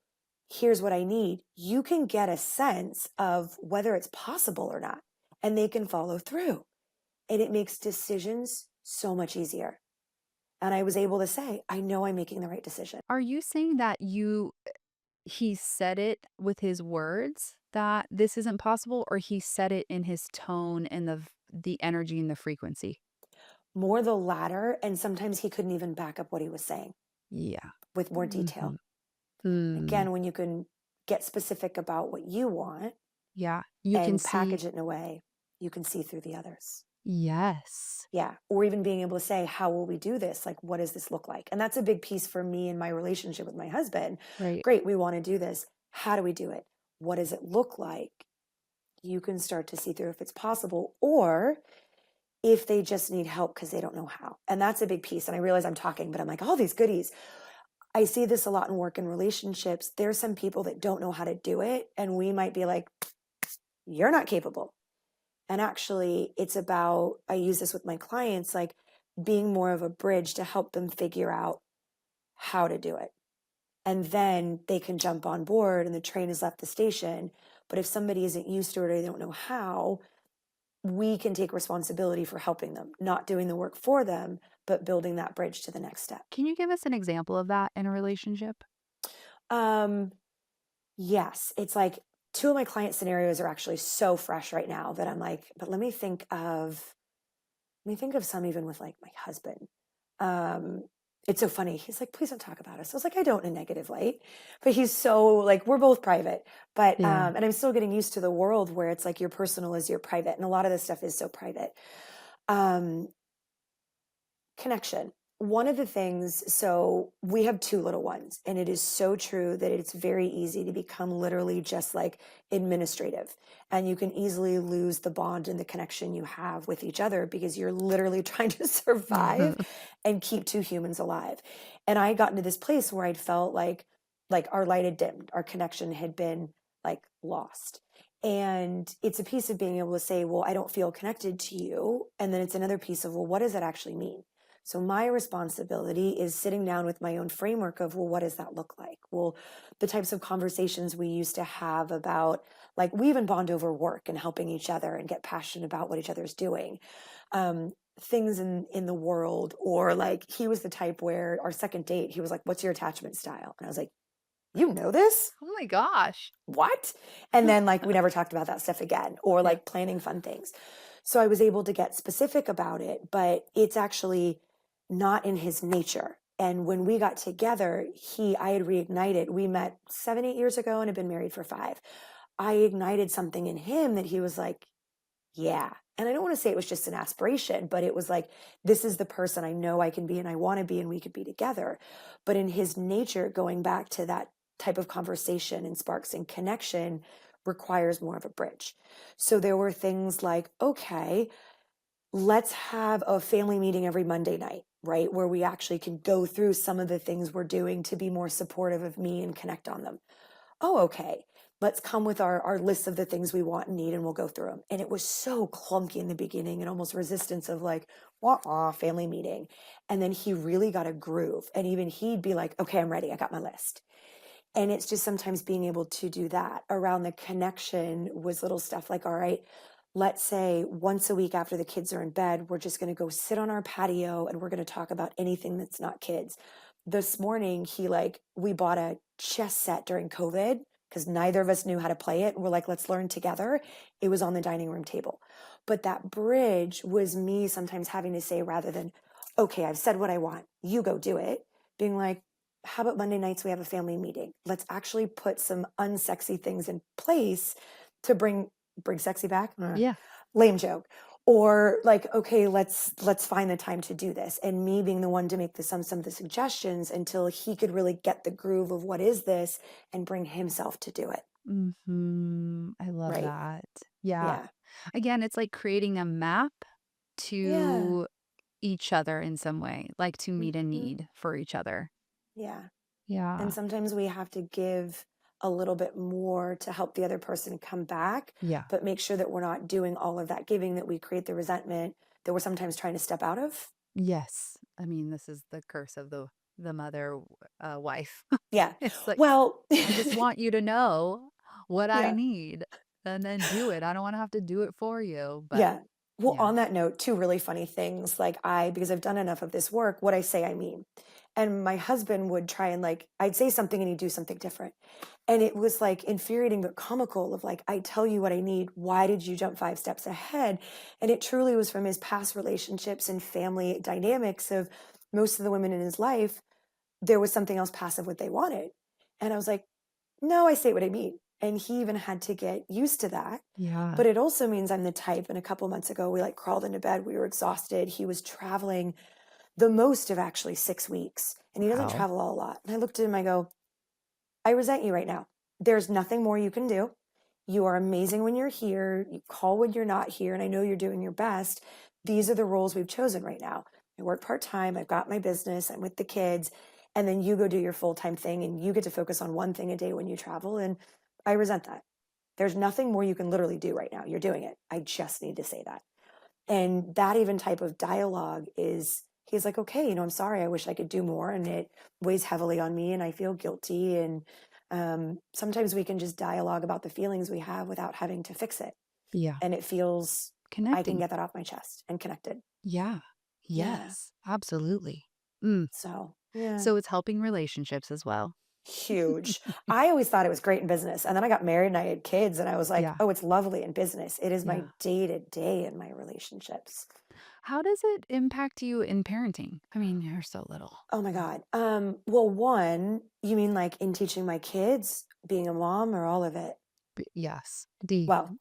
here's what I need, you can get a sense of whether it's possible or not. And they can follow through. And it makes decisions so much easier. And I was able to say, I know I'm making the right decision. Are you saying that he said it with his words that this isn't possible, or he said it in his tone and the energy and the frequency? More the latter. And sometimes he couldn't even back up what he was saying Yeah. with more detail. Mhm. Mm. Again, when you can get specific about what you want Yeah. You can and see, package it in a way you can see through the others. yes. Yeah. Or even being able to say, how will we do this? Like, what does this look like? And that's a big piece for me in my relationship with my husband. Right. Great. We want to do this. How do we do it? What does it look like? You can start to see through if it's possible or if they just need help because they don't know how. And that's a big piece. And I realize I'm talking, but I'm like, all these goodies. I see this a lot in work and relationships. There's some people that don't know how to do it. And we might be like, you're not capable. And actually, it's about, I use this with my clients, like being more of a bridge to help them figure out how to do it. And then they can jump on board and the train has left the station. But if somebody isn't used to it or they don't know how, we can take responsibility for helping them, not doing the work for them, but building that bridge to the next step. Can you give us an example of that in a relationship? Um, yes, it's like two of my client scenarios are actually so fresh right now that I'm like, but let me think of some even with like my husband. Um, it's so funny. He's like, please don't talk about us. I was like, I don't in a negative light, but he's so like, we're both private, but, Yeah. and I'm still getting used to the world where it's like your personal is your private. And a lot of this stuff is so private. Um, Connection. One of the things, so we have two little ones, and it is so true that it's very easy to become literally just like administrative. And you can easily lose the bond and the connection you have with each other because you're literally trying to survive and keep two humans alive. And I got into this place where I'd felt like our light had dimmed, our connection had been like lost. And it's a piece of being able to say, well, I don't feel connected to you. And then it's another piece of, well, what does that actually mean? So my responsibility is sitting down with my own framework of, well, what does that look like? Well, the types of conversations we used to have about, like, we even bond over work and helping each other and get passionate about what each other's doing. Things in the world, or like he was the type where our second date, he was like, what's your attachment style? And I was like, you know this? Oh my gosh. What? And then like we never talked about that stuff again, or Yeah. like planning fun things. So I was able to get specific about it, but it's actually not in his nature. And when we got together, I had reignited. We met 7, 8 years ago and had been married for 5. I ignited something in him that he was like, yeah. And I don't want to say it was just an aspiration, but it was like, this is the person I know I can be and I want to be, and we could be together. But in his nature, going back to that type of conversation and sparks and connection requires more of a bridge. So there were things like, okay, let's have a family meeting every Monday night, right? Where we actually can go through some of the things we're doing to be more supportive of me and connect on them. Oh, okay. Let's come with our list of the things we want and need, and we'll go through them. And it was so clunky in the beginning and almost resistance of like, wah, family meeting. And then he really got a groove. And even he'd be like, okay, I'm ready. I got my list. And it's just sometimes being able to do that around the connection was little stuff like, all right, let's say once a week after the kids are in bed, we're just going to go sit on our patio and we're going to talk about anything that's not kids. This morning, we bought a chess set during COVID because neither of us knew how to play it. We're like, let's learn together. It was on the dining room table. But that bridge was me sometimes having to say, rather than, okay, I've said what I want, you go do it, being like, how about Monday nights we have a family meeting? Let's actually put some unsexy things in place to bring sexy back. Yeah. Lame joke. Or like, okay, let's find the time to do this. And me being the one to make some of the suggestions until he could really get the groove of what is this and bring himself to do it. I love Right. that. Yeah. Yeah. Again, it's like creating a map Yeah. to each other in some way, like to meet a Hmm. need for each other. Yeah. And Yeah. sometimes we have to give a little bit more to help the other person come back, Yeah. but make sure that we're not doing all of that giving, that we create the resentment that we're sometimes trying to step out of. Yes. I mean, this is the curse of the mother wife. Yeah. It's like, Well, I just want you to know what I yeah. need and then do it. I don't want to have to do it for you, but Yeah. Well, yeah. on that note, two really funny things. Because I've done enough of this work, what I say, I mean. And my husband would try and like, I'd say something and he'd do something different. And it was like infuriating but comical of like, I tell you what I need. Why did you jump 5 steps ahead? And it truly was from his past relationships and family dynamics of most of the women in his life, there was something else passive what they wanted. And I was like, no, I say what I mean. And he even had to get used to that. Yeah. But it also means I'm the type, and a couple months ago, we like crawled into bed. We were exhausted. He was traveling the most of actually 6 weeks, and he doesn't Wow. travel a lot. And I looked at him, I go, I resent you right now. There's nothing more you can do. You are amazing when you're here. You call when you're not here. And I know you're doing your best. These are the roles we've chosen right now. I work part time. I've got my business. I'm with the kids. And then you go do your full time thing and you get to focus on one thing a day when you travel. And I resent that. There's nothing more you can literally do right now. You're doing it. I just need to say that. And that even type of dialogue is, he's like, okay, I'm sorry. I wish I could do more. And it weighs heavily on me and I feel guilty. And sometimes we can just dialogue about the feelings we have without having to fix it. Yeah. And it feels, I can Connecting. get that off my chest and connected. Yeah. Yeah. Yes. Absolutely. Mm. So, yeah, So it's helping relationships as well. huge. I always thought it was great in business. And then I got married and I had kids and I was like, Yeah. oh, it's lovely in business. It is my Yeah. day to day in my relationships. How does it impact you in parenting? I mean, you're so little. Oh my God. Well, one, you mean like in teaching my kids, being a mom, or all of it? Yes. D. Well,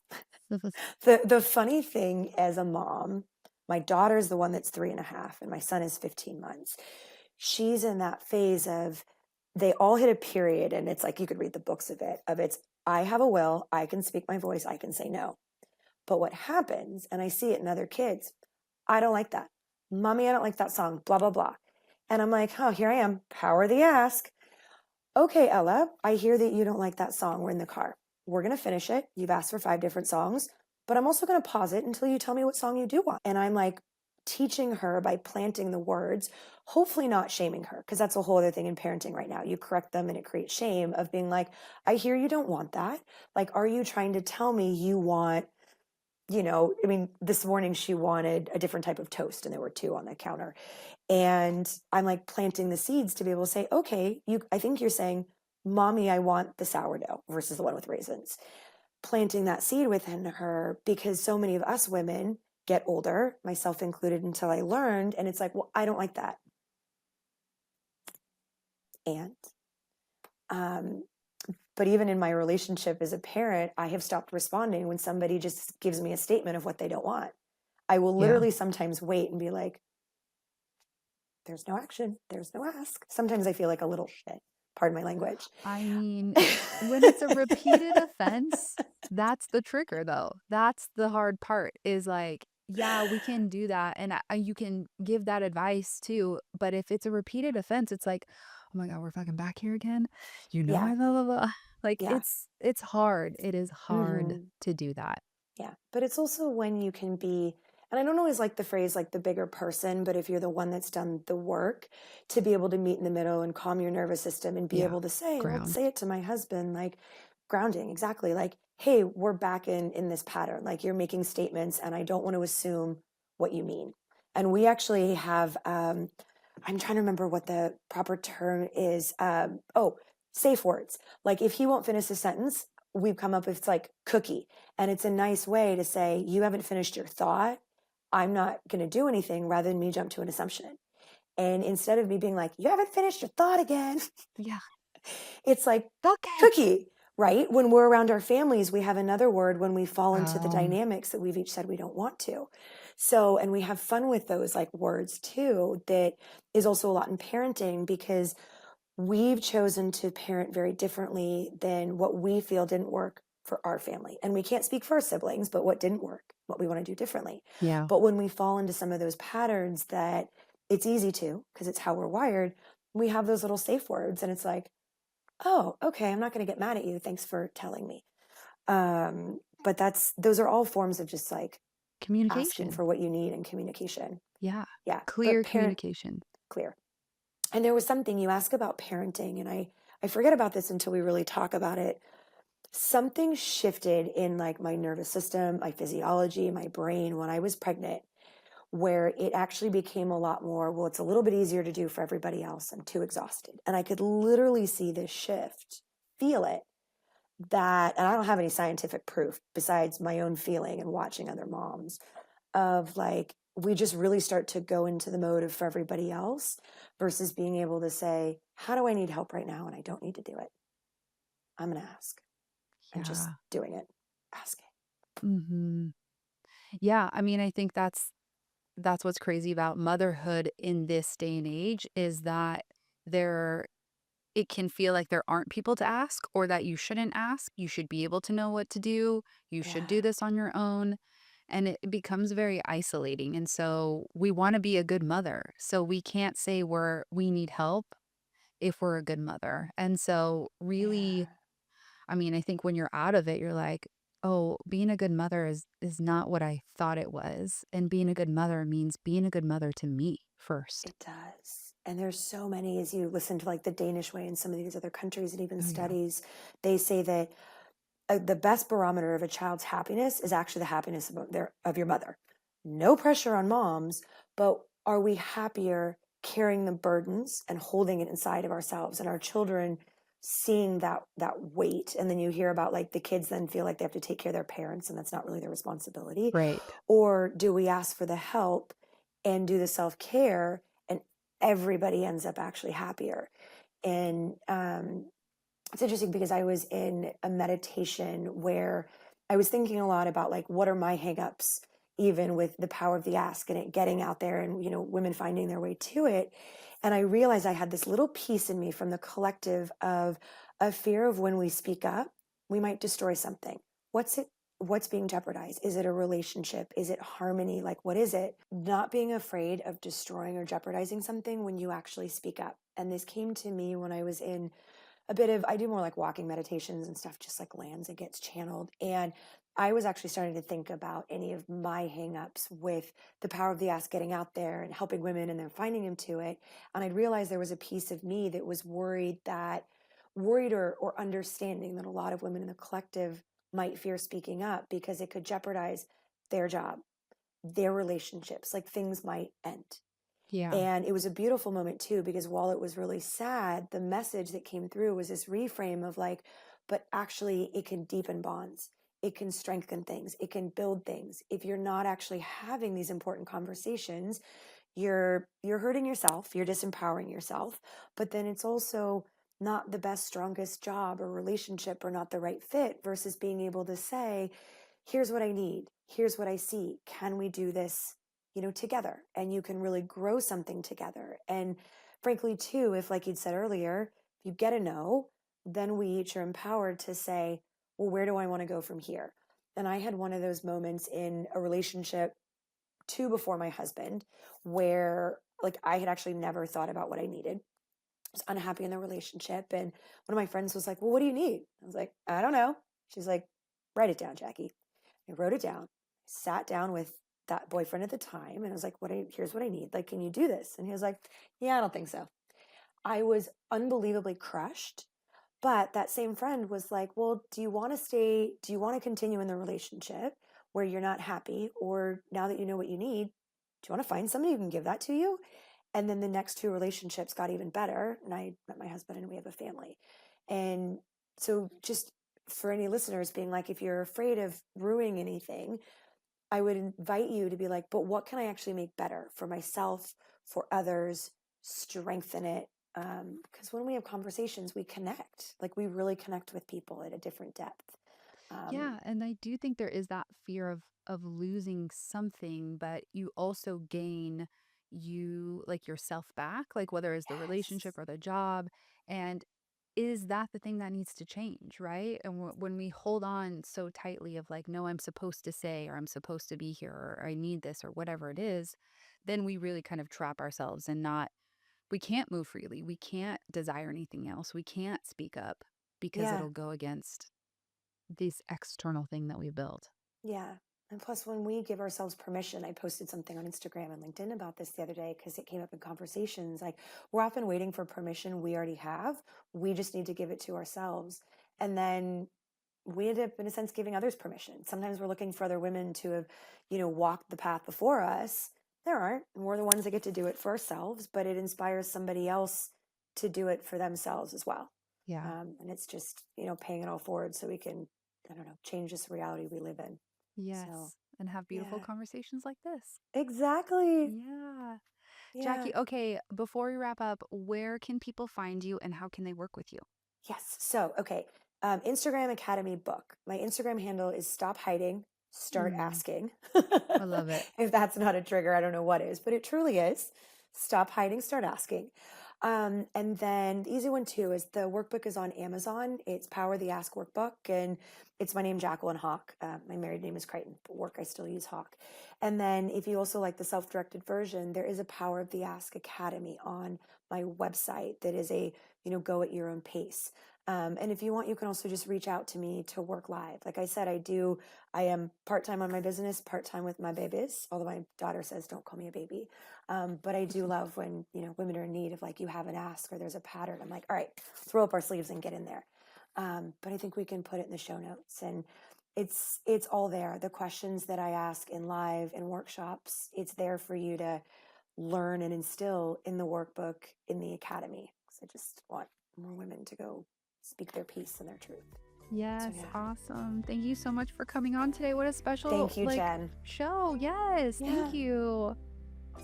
the funny thing as a mom, my daughter's the one that's 3.5, and my son is 15 months. She's in that phase of they all hit a period, and it's like you could read the books of it's I have a will, I can speak my voice, I can say no. But what happens, and I see it in other kids, I don't like that. Mommy, I don't like that song, blah, blah, blah. And I'm like, oh, here I am, power the ask. Okay, Ella, I hear that you don't like that song. We're in the car. We're going to finish it. You've asked for 5 different songs, but I'm also going to pause it until you tell me what song you do want. And I'm like teaching her by planting the words, hopefully not shaming her, because that's a whole other thing in parenting right now. You correct them and it creates shame of being like, I hear you don't want that. Like, are you trying to tell me you want, I mean, this morning she wanted a different type of toast and there were two on the counter. And I'm like planting the seeds to be able to say, okay, I think you're saying, mommy, I want the sourdough versus the one with raisins. Planting that seed within her because so many of us women get older, myself included, until I learned. And it's like, well, I don't like that. And, um, but even in my relationship as a parent, I have stopped responding when somebody just gives me a statement of what they don't want. I will Yeah. literally sometimes wait and be like, there's no action, there's no ask. Sometimes I feel like a little shit, pardon my language. I mean, when it's a repeated offense, that's the trigger though. That's the hard part is like, yeah, we can do that and you can give that advice too, but if it's a repeated offense, it's like, "Oh my god, we're fucking back here again." Yeah, I blah, blah, blah. Like yeah. it's hard. It is hard Hmm. to do that. Yeah, but it's also when you can be, and I don't always like the phrase like the bigger person, but if you're the one that's done the work to be able to meet in the middle and calm your nervous system and be Yeah. able to say, and I'll Ground. say it to my husband, like grounding, exactly. Like, hey, we're back in this pattern. Like you're making statements and I don't want to assume what you mean. And we actually have, I'm trying to remember what the proper term is. Oh, safe words. Like if he won't finish a sentence, we've come up with it's like cookie. And it's a nice way to say, you haven't finished your thought. I'm not going to do anything rather than me jump to an assumption. And instead of me being like, you haven't finished your thought again, Yeah. it's like Okay. cookie, right? When we're around our families, we have another word when we fall into the Um, dynamics that we've each said we don't want to. So, and we have fun with those like words too, that is also a lot in parenting because we've chosen to parent very differently than what we feel didn't work for our family. And we can't speak for our siblings, but what didn't work, what we want to do differently. yeah. But when we fall into some of those patterns that it's easy to, because it's how we're wired, we have those little safe words. And it's like, oh, okay, I'm not going to get mad at you. Thanks for telling me. But those are all forms of just like asking Communication. for what you need and communication. Yeah. Yeah. Clear But parent communication. clear. And there was something you ask about parenting, and I forget about this until we really talk about it. Something shifted in like my nervous system, my physiology, my brain when I was pregnant, where it actually became a lot more, well, it's a little bit easier to do for everybody else. I'm too exhausted. And I could literally see this shift, feel it, and I don't have any scientific proof besides my own feeling and watching other moms of like we just really start to go into the mode of for everybody else versus being able to say, how do I need help right now and I don't need to do it. I'm going to ask. I'm just Yeah. doing it, asking. Mhm. Yeah, I mean, I think that's what's crazy about motherhood in this day and age is that there it can feel like there aren't people to ask or that you shouldn't ask. You should be able to know what to do. You should Yeah. do this on your own. And it becomes very isolating. And so we want to be a good mother. So we can't say we need help if we're a good mother. And so really, Yeah. I mean, I think when you're out of it, you're like, oh, being a good mother is not what I thought it was. And being a good mother means being a good mother to me first. It does. And there's so many, as you listen to like the Danish way and some of these other countries and even Oh yeah. studies, they say that the best barometer of a child's happiness is actually the happiness of your mother. No pressure on moms, but are we happier carrying the burdens and holding it inside of ourselves and our children seeing that weight? And then you hear about like the kids then feel like they have to take care of their parents and that's not really their responsibility. Right. Or do we ask for the help and do the self-care and everybody ends up actually happier? And it's interesting because I was in a meditation where I was thinking a lot about like what are my hangups, even with the power of the ask and it getting out there and women finding their way to it. And I realized I had this little piece in me from the collective of a fear of when we speak up, we might destroy something. What's being jeopardized? Is it a relationship? Is it harmony? Like what is it? Not being afraid of destroying or jeopardizing something when you actually speak up. And this came to me when I was in I do more like walking meditations and stuff, just like lands and gets channeled. And I was actually starting to think about any of my hangups with the power of the ask getting out there and helping women and then finding them to it. And I realized there was a piece of me that was worried or understanding that a lot of women in the collective might fear speaking up because it could jeopardize their job, their relationships, like things might end. Yeah. And it was a beautiful moment too, because while it was really sad, the message that came through was this reframe of like, but actually it can deepen bonds. It can strengthen things. It can build things. If you're not actually having these important conversations, you're hurting yourself, you're disempowering yourself, but then it's also not the best, strongest job or relationship or not the right fit versus being able to say, here's what I need. Here's what I see. Can we do this, together? And you can really grow something together. And frankly, too, if like you'd said earlier, if you get a no, then we each are empowered to say, well, where do I want to go from here? And I had one of those moments in a relationship two before my husband where like I had actually never thought about what I needed. I was unhappy in the relationship. And one of my friends was like, well, what do you need? I was like, I don't know. She's like, write it down, Jackie. I wrote it down, sat down with that boyfriend at the time, and I was like, here's what I need. Like, can you do this? And he was like, yeah, I don't think so. I was unbelievably crushed. But that same friend was like, well, do you want to stay? Do you want to continue in the relationship where you're not happy? Or now that you know what you need, do you want to find somebody who can give that to you? And then the next two relationships got even better. And I met my husband and we have a family. And so just for any listeners being like, if you're afraid of ruining anything, I would invite you to be like, but what can I actually make better for myself, for others, strengthen it? Because when we have conversations, we connect, like we really connect with people at a different depth. Um, Yeah, and I do think there is that fear of losing something, but you also gain yourself back, like whether it's the yes. relationship or the job. And is that the thing that needs to change, right? And when we hold on so tightly of like, no, I'm supposed to say, or I'm supposed to be here, or I need this, or whatever it is, then we really kind of trap ourselves and not, we can't move freely. We can't desire anything else. We can't speak up because Yeah. it'll go against this external thing that we built. Yeah. And plus, when we give ourselves permission, I posted something on Instagram and LinkedIn about this the other day because it came up in conversations. Like, we're often waiting for permission we already have. We just need to give it to ourselves. And then we end up, in a sense, giving others permission. Sometimes we're looking for other women to have, walked the path before us. There aren't. And we're the ones that get to do it for ourselves, but it inspires somebody else to do it for themselves as well. Yeah. And it's just, paying it all forward so we can, I don't know, change this reality we live in. So, Yes. And have beautiful yeah, conversations like this. exactly. Yeah. Yeah. Jackie, okay, before we wrap up, where can people find you and how can they work with you? Yes. So, okay. Instagram Academy book. My Instagram handle is stop hiding, start Mm, asking. I love it. If that's not a trigger, I don't know what is, but it truly is. Stop hiding, start asking. And then the easy one too is the workbook is on Amazon. It's Power the Ask workbook, and it's my name, Jacqueline Hawk. My married name is Crichton, but work I still use Hawk. And then if you also like the self-directed version, there is a Power of the Ask Academy on my website that is a, go at your own pace. And if you want, you can also just reach out to me to work live. Like I said, I am part-time on my business, part-time with my babies, although my daughter says, don't call me a baby. But I do love when, women are in need of like, you have an ask or there's a pattern. I'm like, all right, let's roll up our sleeves and get in there. But I think we can put it in the show notes, and it's all there. The questions that I ask in live and workshops, it's there for you to learn and instill in the workbook in the academy. Because I just want more women to go speak their piece and their truth. So Yes, yeah. awesome. Thank you so much for coming on today. What a special Thank you, Jen. show. Yes, Yeah. thank you.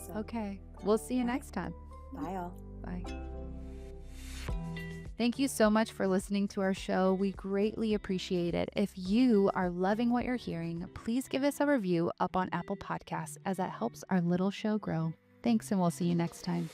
So, Okay, we'll see you all right. next time. Bye, all. Bye. Thank you so much for listening to our show. We greatly appreciate it. If you are loving what you're hearing, please give us a review up on Apple Podcasts, as that helps our little show grow. Thanks, and we'll see you next time.